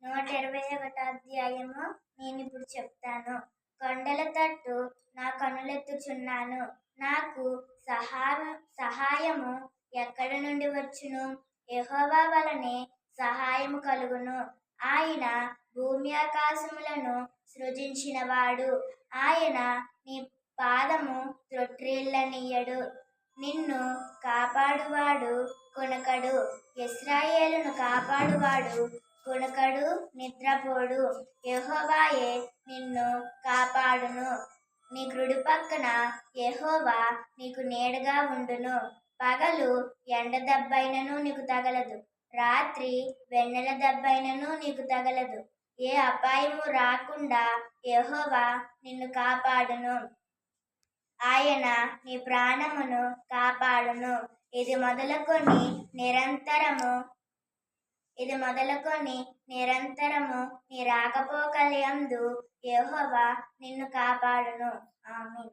121 అధ్యాయము నేనిప్పుడు చెప్తాను. కొండల తట్టు నా కనులెత్తుచున్నాను. నాకు సహాయము ఎక్కడి నుండి వచ్చును? యెహోవా వలనే సహాయము కలుగును. ఆయన భూమి ఆకాశములను సృజించినవాడు. ఆయన నీ పాదము త్రొట్రిల్లనీయడు. నిన్ను కాపాడువాడు కొనకడు. ఇశ్రాయేలును కాపాడువాడు కొనకడు, నిద్రపోడు. యెహోవాయే నిన్ను కాపాడును. నీ కుడి పక్కన యెహోవా నీకు నీడగా ఉండును. పగలు ఎండ దెబ్బైనను నీకు తగలదు, రాత్రి వెన్నెల దెబ్బైనను నీకు తగలదు. ఏ అపాయము రాకుండా యెహోవా నిన్ను కాపాడును. ఆయన నీ ప్రాణమును కాపాడును. ఇది మొదలుకొని నిరంతరము నీ రాకపోకలయందు యెహోవా నిన్ను కాపాడును. ఆమేన్.